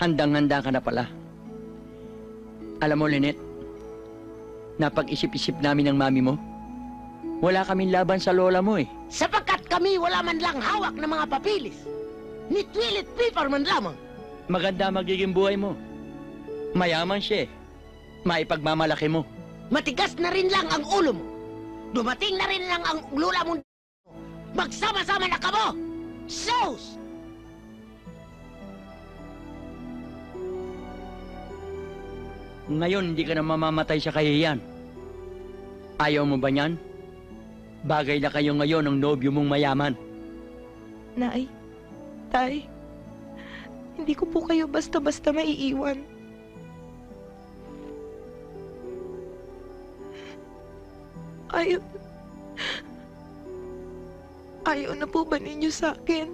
Handang-handa ka na pala. Alam mo, Lynette, napag-isip-isip namin ng mami mo. Wala kaming laban sa lola mo eh. Sapagkat kami wala man lang hawak ng mga papilis. Ni toilet paper man lamang. Maganda magiging buhay mo. Mayaman siya eh. Maipagmamalaki mo. Matigas na rin lang ang ulo mo. Dumating na rin lang ang lula mo. Magsama-sama na kamo! Sos! Ngayon, hindi ka na mamamatay sa kahihiyan. Ayaw mo ba niyan? Bagay na kayo ngayon ng nobyo mong mayaman. Nay, Tay, hindi ko po kayo basta-basta maiiwan. Ayaw na po ba ninyo sa akin?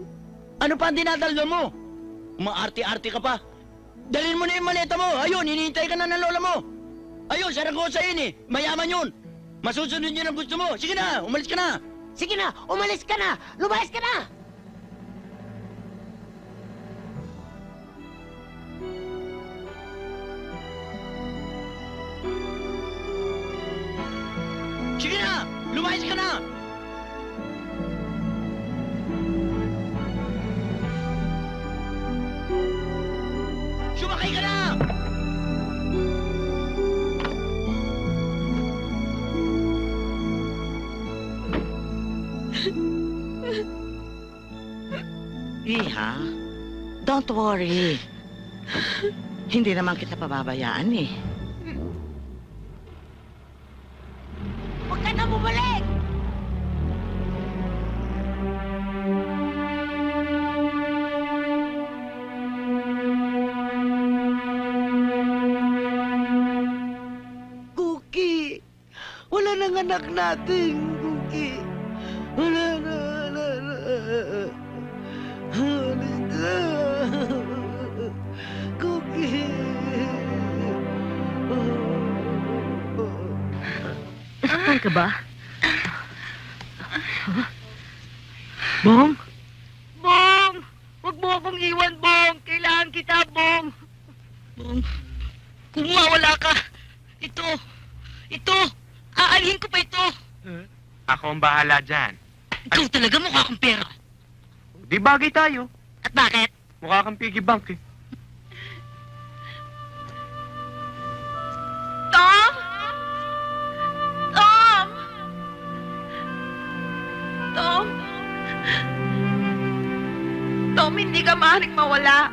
Ano pa ang dinadaldal mo? Maarte-arte ka pa. Dalhin mo na yung maleta mo. Ayun, hinihintay ka na ng lola mo. Ayun, Saragosa yun eh. Mayaman yun. Masusunod yun ang gusto mo. Sige na, umalis ka na. Sige na, umalis ka na! Lumayas ka na! Sige na, lumayas ka na. Sumakay ka na! Iha, don't worry. Hindi naman kita pababayaan eh. Huwag ka na bumalik! Cookie! Wala nang anak natin, Cookie! Wala na. Cookie! Nasaktan ka ba? Bong? Bong! Huwag mo akong iwan, Bong! Kailangan kita, Bong! Bong, kung mawala ka, ito, aalhin ko pa ito! Ako ang bahala dyan. Ikaw talaga mukha kang pera. Di bagay tayo. At bakit? Mukha kang piggy bank eh. Tom! Tom! Tom! Tom, hindi ka maaaring mawala.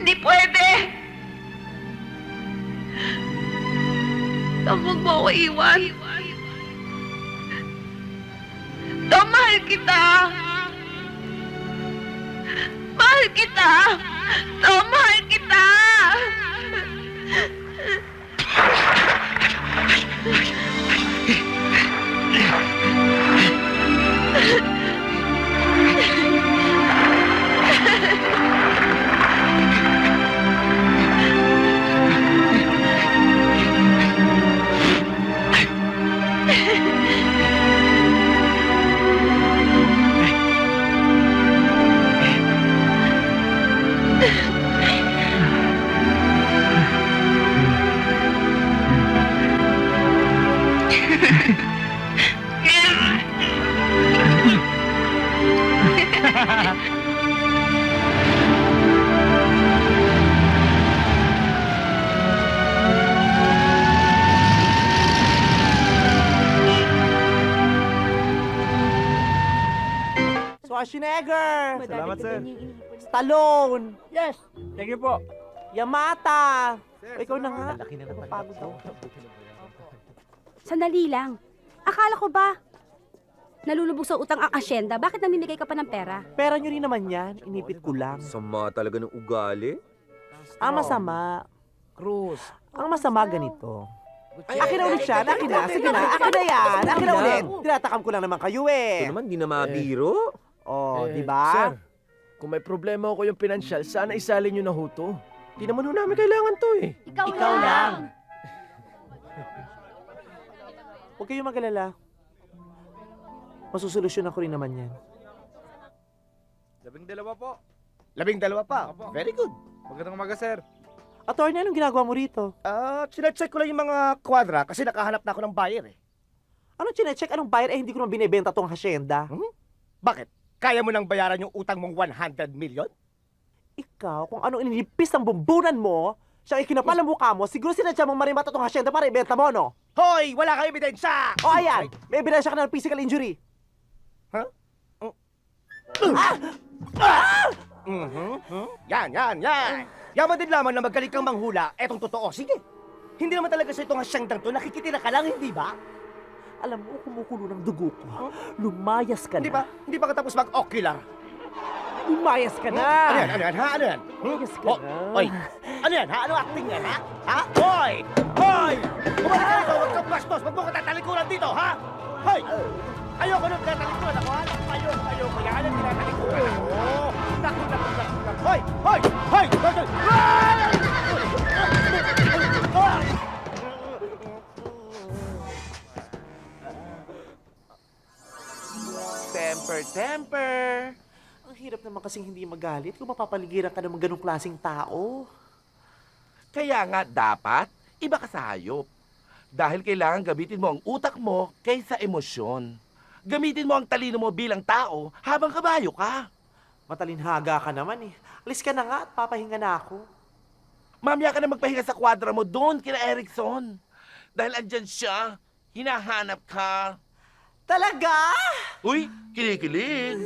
Hindi pwede! Tom, huwag mo ako iwan. Tom, mahal kita! Mahal kita! Tom, mahal kita! Schwarzenegger! Salamat, sir. Stallone! Yes! Thank you po. Yamata! Ikaw na nga. Napapagod ako. Sandali lang. Akala ko ba nalulubog sa utang ang asyenda? Bakit namimigay ka pa ng pera? Pera nyo rin naman yan. Inipit ko lang. Sama talaga ng ugali. Ang masama. Cruz. Ang masama ganito. Akin na ulit siya. Akin na. Sige na. Akin na yan. Akin na ulit. Tinatakam ko lang naman kayo eh. Ito naman, di na mabiro. Oh, di ba? Sir, kung may problema ako yung pinansyal, sana isalin nyo na huto. Di naman ho namin kailangan to eh. Ikaw lang. Huwag kayong mag-alala. Masusolusyonan ko rin naman yan. 12 po. 12 pa. Very good. Magandang umaga, sir. Attorney, anong ginagawa mo rito? Sinecheck ko lang yung mga kwadra kasi nakahanap na ako ng buyer eh. Anong chinecheck? Anong buyer? Hindi ko naman binibenta tong hasyenda. Bakit? Kaya mo nang bayaran yung utang mong 100 million? Ikaw, kung anong inilipis ng bumbunan mo, siyang ikinapal ang mukha mo, siguro sinadya mong marimata tong hasyenda para ibenta mo, no? Hoy! Wala kang ebidensya! O ayan, may ebidensya ka na ng physical injury. Yan. Yaman din lamang na magaling kang manghula. Etong totoo. Sige. Hindi naman talaga sa itong hasyendang to. Nakikitira ka lang, hindi ba? Alam mo, kumukulo ng dugo ko. Lumayas ka na. Hindi ba katapos mag-ocular? Lumayas ka na. Ano yan, ha? Ano yan? Lumayas ka na. Hoy! Ano yan, ha? Ano acting yan, ha? Ha? Hoy! Bumalik ka rito! Huwag kang bastos! Huwag mo ka tatalikuran dito, ha? Hoy! Ayoko nung tatalikuran ako, ha? Ayoko. Yan ang tinatalikuran ako. Naku. Hoy! Temper. Ang hirap naman kasing hindi magalit kung mapapaligiran ka ng mga ganong klaseng tao. Kaya nga dapat, iba ka sa hayop. Dahil kailangan gamitin mo ang utak mo kaysa emosyon. Gamitin mo ang talino mo bilang tao habang kabayo ka. Matalinhaga ka naman eh. Alis ka na nga at papahinga na ako. Mamaya ka na magpahinga sa kwadra mo doon kina Erickson. Dahil andyan siya, hinahanap ka. Talaga? Uy, kinikilig.